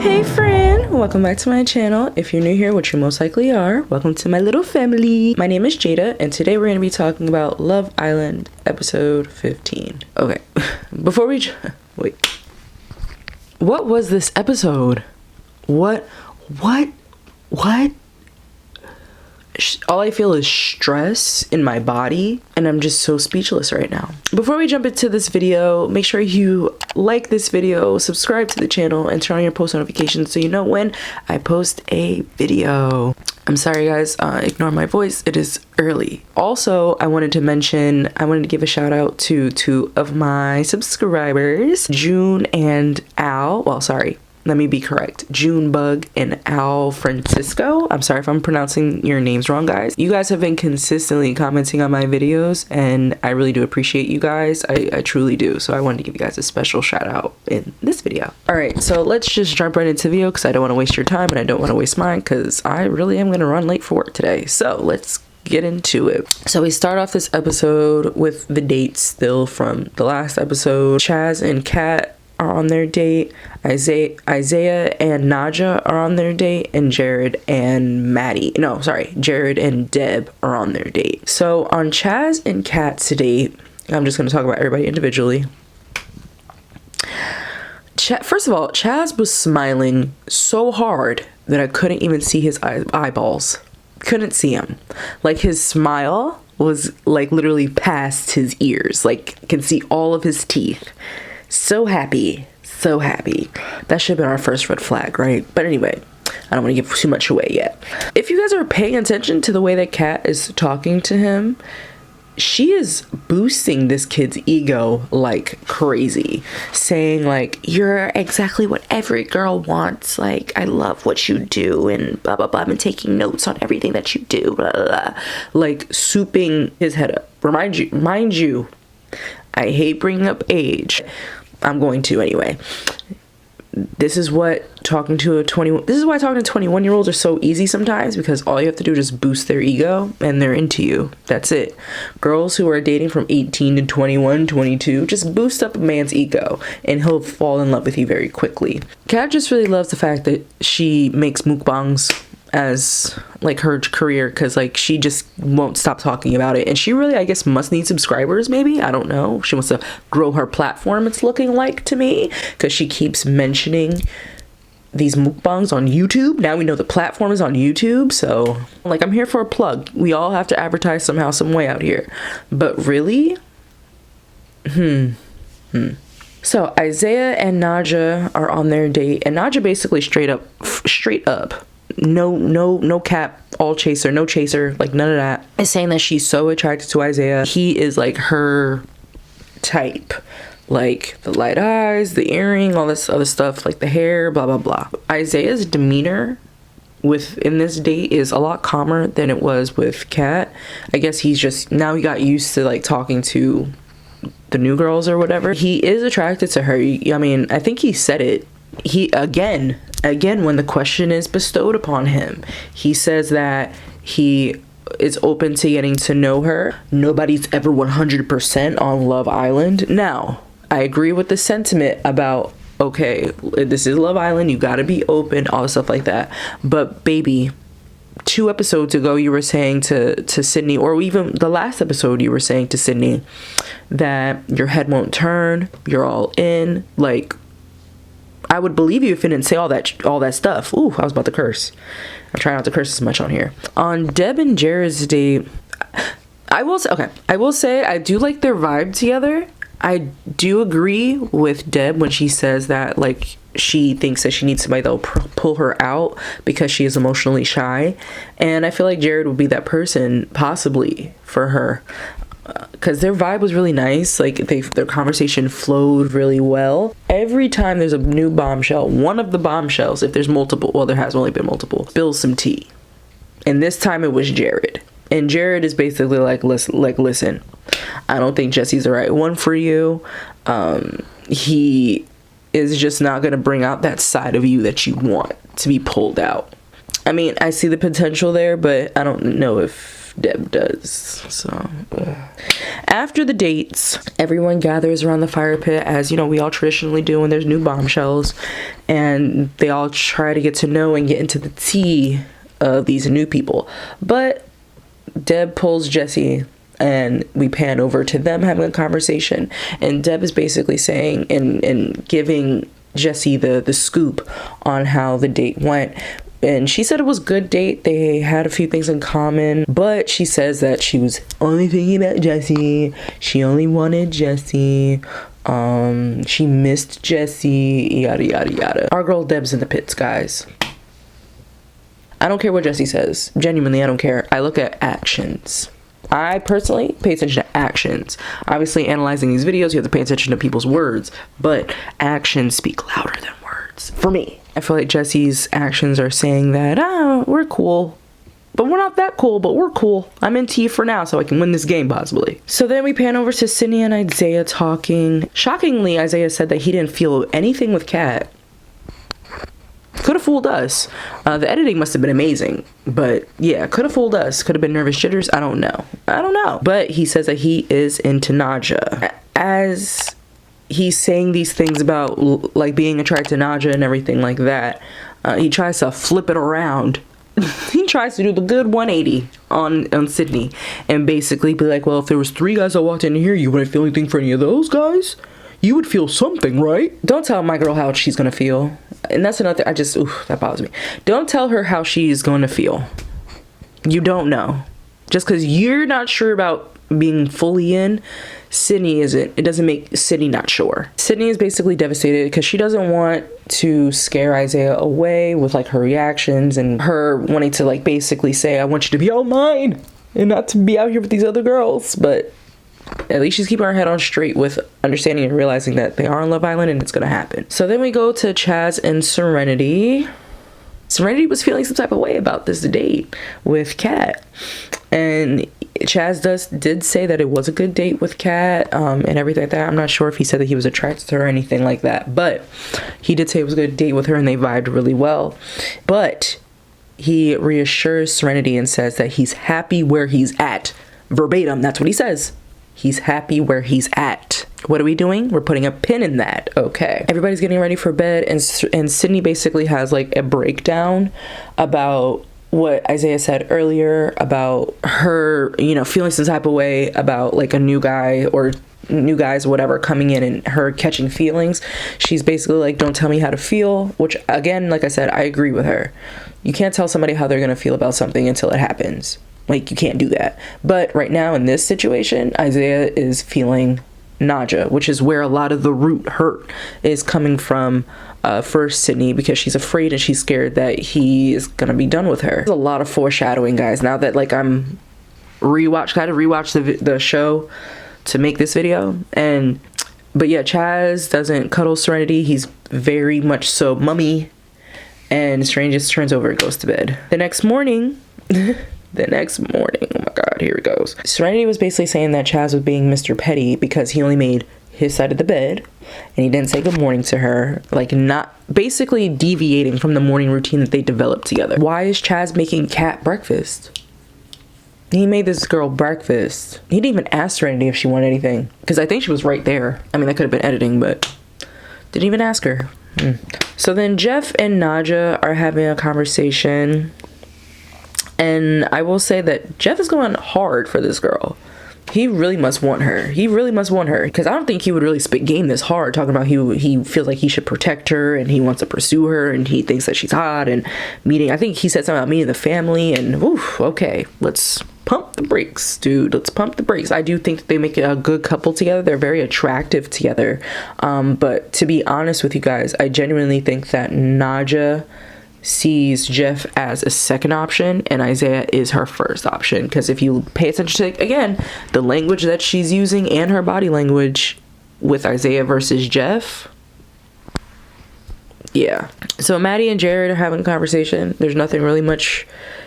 Hey friend, welcome back to my channel. If you're new here, which you most likely are, welcome to my little family. My name is Jada, and today we're going to be talking about Love Island episode 15. Okay, before we wait, what was this episode? What? All I feel is stress in my body, and I'm just so speechless right now. Before we jump into this video, make sure you like this video, subscribe to the channel, and turn on your post notifications so you know when I post a video. I'm sorry guys, ignore my voice, it is early. Also, I wanted to give a shout out to two of my subscribers, June and Al. Well, sorry, let me be correct. Junebug and Al Francisco. I'm sorry if I'm pronouncing your names wrong, guys. You guys have been consistently commenting on my videos, and I really do appreciate you guys. I truly do. So I wanted to give you guys a special shout out in this video. All right, so let's just jump right into the video because I don't want to waste your time and I don't want to waste mine because I really am going to run late for work today. So let's get into it. So we start off this episode with the dates still from the last episode. Chazz and Kat are on their date. Isaiah and Naja are on their date, and Jared and Jared and Deb are on their date. So on Chazz and Kat's date, I'm just going to talk about everybody individually. First of all, Chazz was smiling so hard that I couldn't even see his eyeballs. Couldn't see him. Like, his smile was like literally past his ears. Like, can see all of his teeth. So happy. So happy. That should have been our first red flag, right? But anyway, I don't want to give too much away yet. If you guys are paying attention to the way that Kat is talking to him, she is boosting this kid's ego like crazy, saying like, you're exactly what every girl wants, like, I love what you do, and blah blah blah, I've been taking notes on everything that you do, blah blah blah. Like, souping his head up. Mind you, I hate bringing up age. I'm going to anyway. This is why talking to 21-year-olds are so easy sometimes, because all you have to do is just boost their ego and they're into you. That's it. Girls who are dating from 18 to 21, 22, just boost up a man's ego and he'll fall in love with you very quickly. Kat just really loves the fact that she makes mukbangs as like her career, because like she just won't stop talking about it, and she really, I guess, must need subscribers. Maybe, I don't know, she wants to grow her platform, it's looking like to me, because she keeps mentioning these mukbangs on YouTube. Now we know the platform is on YouTube, so like, I'm here for a plug. We all have to advertise somehow, some way out here. But really, so Isaiah and Naja are on their date, and Naja basically straight up no cap, all chaser, no chaser, like none of that, is saying that she's so attracted to Isaiah. He is like her type, like the light eyes, the earring, all this other stuff, like the hair, blah blah blah. Isaiah's demeanor within this date is a lot calmer than it was with Kat. I guess he's just, now he got used to like talking to the new girls or whatever. He is attracted to her. I mean, I think he said it. He again, when the question is bestowed upon him, he says that he is open to getting to know her. Nobody's ever 100% on Love Island. Now, I agree with the sentiment about, okay, this is Love Island, you gotta be open, all stuff like that. But baby, 2 episodes ago you were saying to Sydney, or even the last episode you were saying to Sydney, that your head won't turn, you're all in. Like, I would believe you if you didn't say all that stuff. Ooh, I was about to curse. I'm trying not to curse as much on here. On Deb and Jared's date, I will say I do like their vibe together. I do agree with Deb when she says that, like, she thinks that she needs somebody that'll pull her out because she is emotionally shy. And I feel like Jared would be that person, possibly, for her. Because their vibe was really nice. Like, their conversation flowed really well. Every time there's a new bombshell, one of the bombshells, if there's multiple, well, there has only been multiple, spills some tea. And this time it was Jared. And Jared is basically like, listen, I don't think Jesse's the right one for you. He is just not going to bring out that side of you that you want to be pulled out. I mean, I see the potential there, but I don't know if Deb does. So after the dates, everyone gathers around the fire pit, as you know we all traditionally do when there's new bombshells, and they all try to get to know and get into the tea of these new people. But Deb pulls Jesse, and we pan over to them having a conversation, and Deb is basically saying and giving Jesse the scoop on how the date went. And she said it was a good date. They had a few things in common, but she says that she was only thinking about Jesse. She only wanted Jesse. She missed Jesse, yada yada yada. Our girl Deb's in the pits, guys. I don't care what Jesse says. Genuinely, I don't care. I look at actions. I personally pay attention to actions. Obviously, analyzing these videos, you have to pay attention to people's words, but actions speak louder than words. For me, I feel like Jesse's actions are saying that, we're cool, but we're not that cool, but we're cool. I'm into you for now so I can win this game, possibly. So then we pan over to Sydney and Isaiah talking. Shockingly, Isaiah said that he didn't feel anything with Kat. Could have fooled us. The editing must have been amazing, but yeah, could have fooled us. Could have been nervous jitters. I don't know. But he says that he is into Naja. As he's saying these things about like being attracted to Naja and everything like that, he tries to flip it around. He tries to do the good 180 on Sydney and basically be like, well, if there was 3 guys that walked in here, you wouldn't feel anything for any of those guys? You would feel something, right? Don't tell my girl how she's gonna feel. And that's another thing, that bothers me. Don't tell her how she's gonna feel. You don't know. Just because you're not sure about being fully in, Sydney isn't. It doesn't make Sydney not sure. Sydney is basically devastated because she doesn't want to scare Isaiah away with like her reactions and her wanting to like basically say, I want you to be all mine and not to be out here with these other girls. But at least she's keeping her head on straight with understanding and realizing that they are on Love Island and it's gonna happen. So then we go to Chazz and Serenity. Serenity was feeling some type of way about this date with Kat, and Chazz did say that it was a good date with Kat and everything like that. I'm not sure if he said that he was attracted to her or anything like that, but he did say it was a good date with her and they vibed really well. But he reassures Serenity and says that he's happy where he's at. Verbatim, that's what he says. He's happy where he's at. What are we doing? We're putting a pin in that. Okay. Everybody's getting ready for bed, and Sydney basically has like a breakdown about what Isaiah said earlier about her, feeling some type of way about like a new guy or new guys, whatever, coming in and her catching feelings. She's basically like, don't tell me how to feel, which again, like I said, I agree with her. You can't tell somebody how they're going to feel about something until it happens. Like, you can't do that. But right now in this situation, Isaiah is feeling Naja, which is where a lot of the root hurt is coming from for Sydney, because she's afraid and she's scared that he is gonna be done with her. There's a lot of foreshadowing, guys. Now that like I'm gotta rewatch the show to make this video. But yeah, Chazz doesn't cuddle Serenity. He's very much so mummy, and Serenity just turns over and goes to bed. The next morning, oh my god, here it goes. Serenity was basically saying that Chazz was being Mr. Petty because he only made his side of the bed and he didn't say good morning to her, like not basically deviating from the morning routine that they developed together. Why is Chazz making Kat breakfast? He made this girl breakfast. He didn't even ask Serenity if she wanted anything, because I think she was right there. I mean, that could have been editing, but didn't even ask her. So then Jeff and Naja are having a conversation. And I will say that Jeff is going hard for this girl. He really must want her. Because I don't think he would really spit game this hard, talking about he feels like he should protect her and he wants to pursue her and he thinks that she's hot and I think he said something about meeting the family, and oof, okay, let's pump the brakes, dude. Let's pump the brakes. I do think that they make a good couple together. They're very attractive together. But to be honest with you guys, I genuinely think that Naja sees Jeff as a second option and Isaiah is her first option, because if you pay attention to, again, the language that she's using and her body language with Isaiah versus Jeff, yeah. So Maddie and Jared are having a conversation. There's nothing really much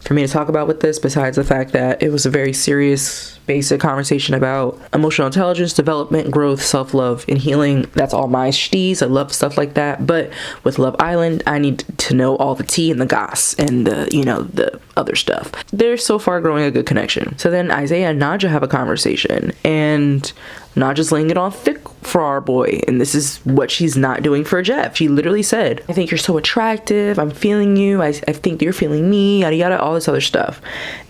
for me to talk about with this, besides the fact that it was a very serious, basic conversation about emotional intelligence, development, growth, self-love, and healing. That's all my shtees. I love stuff like that. But with Love Island, I need to know all the tea and the goss and the, you know, the other stuff. They're so far growing a good connection. So then Isaiah and Naja have a conversation, and Naja's laying it on thick for our boy, and this is what she's not doing for Jeff. She literally said, I think you're so attractive, I'm feeling you, I think you're feeling me, yada yada, all this other stuff.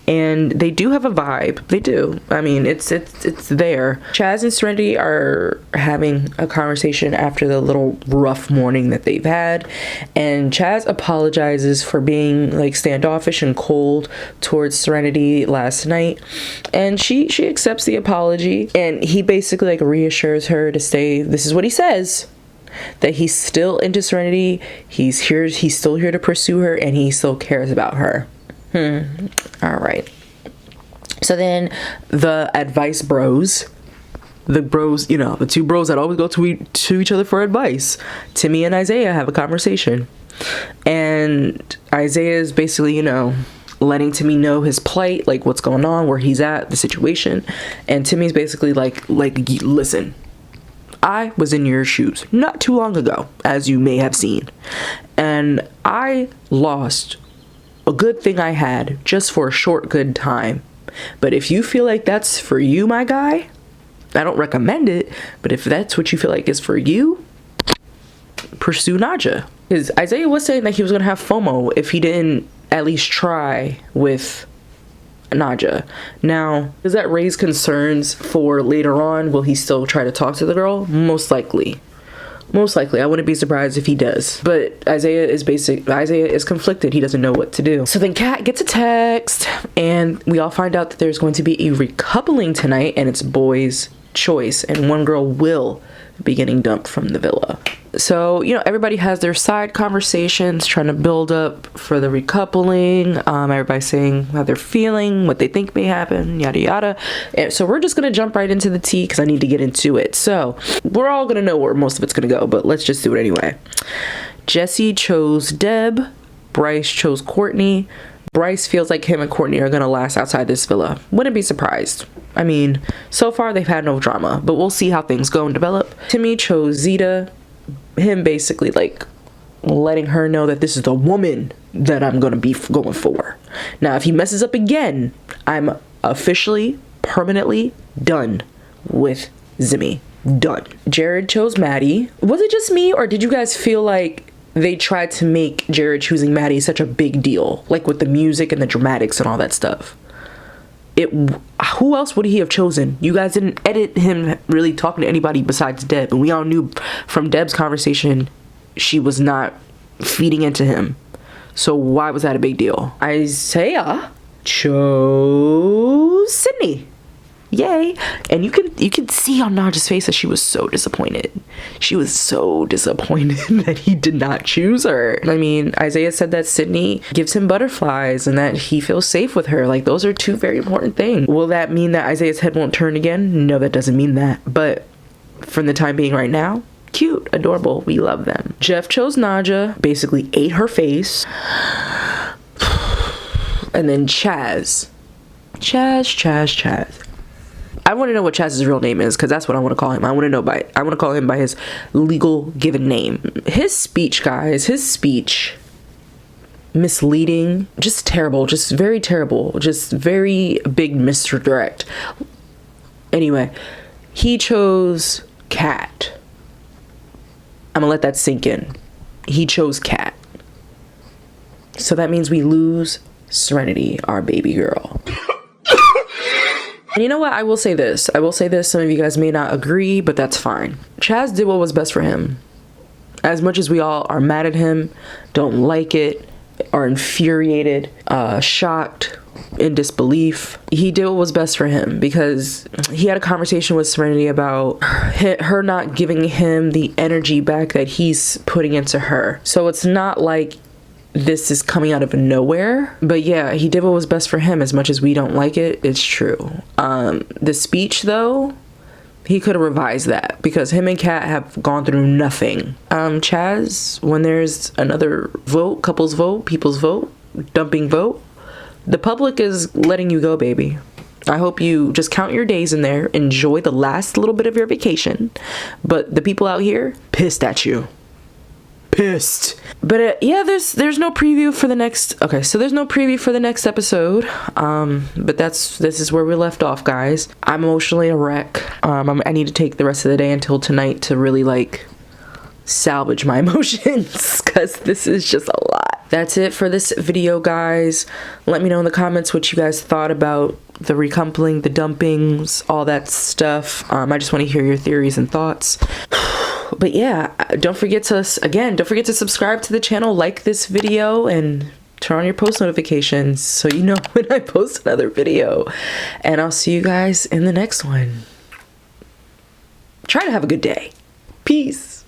And they do have a vibe. They do. I mean, it's there. Chazz and Serenity are having a conversation after the little rough morning that they've had, and Chazz apologizes for being like standoffish and cold towards Serenity last night, and she accepts the apology, and he basically like reassures her to stay. This is what he says, that he's still into Serenity, he's still here to pursue her, and he still cares about her. All right. So then the advice bros, the bros, you know, the two bros that always go to each other for advice, Timmy and Isaiah, have a conversation, and Isaiah is basically, you know, letting Timmy know his plight, like what's going on, where he's at, the situation, and Timmy's basically like listen, I was in your shoes not too long ago, as you may have seen, and I lost a good thing I had just for a short good time. But if you feel like that's for you, my guy, I don't recommend it, but if that's what you feel like is for you, pursue Naja. Because Isaiah was saying that he was gonna have FOMO if he didn't at least try with Naja. Now, does that raise concerns for later on? Will he still try to talk to the girl? Most likely. I wouldn't be surprised if he does. But Isaiah is conflicted. He doesn't know what to do. So then Kat gets a text, and we all find out that there's going to be a recoupling tonight, and it's boys' choice, and one girl will be getting dumped from the villa. So, you know, everybody has their side conversations trying to build up for the recoupling. Everybody's saying how they're feeling, what they think may happen, yada yada. And so we're just gonna jump right into the tea because I need to get into it. So we're all gonna know where most of it's gonna go, but let's just do it anyway. Jesse chose Deb. Bryce chose Courtney. Bryce feels like him and Courtney are gonna last outside this villa. Wouldn't be surprised. I mean, so far they've had no drama, but we'll see how things go and develop. Timmy chose Zeta. Him basically like letting her know that this is the woman that I'm gonna be going for. Now, if he messes up again, I'm officially, permanently done with Zimmy. Done. Jared chose Maddie. Was it just me, or did you guys feel like they tried to make Jared choosing Maddie such a big deal, like with the music and the dramatics and all that stuff? Who else would he have chosen? You guys didn't edit him really talking to anybody besides Deb, and we all knew from Deb's conversation she was not feeding into him. So why was that a big deal? Isaiah chose Sydney. Yay. And you can see on Naja's face that she was so disappointed. She was so disappointed that he did not choose her. I mean, Isaiah said that Sydney gives him butterflies and that he feels safe with her. Like, those are two very important things. Will that mean that Isaiah's head won't turn again? No, that doesn't mean that. But from the time being right now, cute, adorable, we love them. Jeff chose Naja, basically ate her face. And then Chazz. I want to know what Chazz's real name is, because that's what I want to call him. I want to call him by his legal given name. His speech, guys, misleading, just terrible, just very terrible, just very big misdirect. Anyway, he chose Kat. I'm gonna let that sink in. He chose Kat. So that means we lose Serenity, our baby girl. And you know what? I will say this. Some of you guys may not agree, but that's fine. Chazz did what was best for him. As much as we all are mad at him, don't like it, are infuriated, shocked, in disbelief, he did what was best for him, because he had a conversation with Serenity about her not giving him the energy back that he's putting into her. So it's not like this is coming out of nowhere, but yeah, he did what was best for him. As much as we don't like it, it's true. The speech though, he could have revised that, because him and Kat have gone through nothing. Chazz, when there's another vote, couples vote, people's vote, dumping vote, The public is letting you go, baby. I hope you just count your days in there, enjoy the last little bit of your vacation. But the people out here, pissed at you. Pissed. But yeah, there's no preview for the next, okay, so there's no preview for the next episode. But this is where we left off, guys. I'm emotionally a wreck. I need to take the rest of the day until tonight to really like salvage my emotions, because this is just a lot. That's it for this video, guys. Let me know in the comments what you guys thought about the recoupling, the dumpings, all that stuff. I just want to hear your theories and thoughts. But yeah, don't forget to subscribe to the channel, like this video, and turn on your post notifications so you know when I post another video. And I'll see you guys in the next one. Try to have a good day. Peace.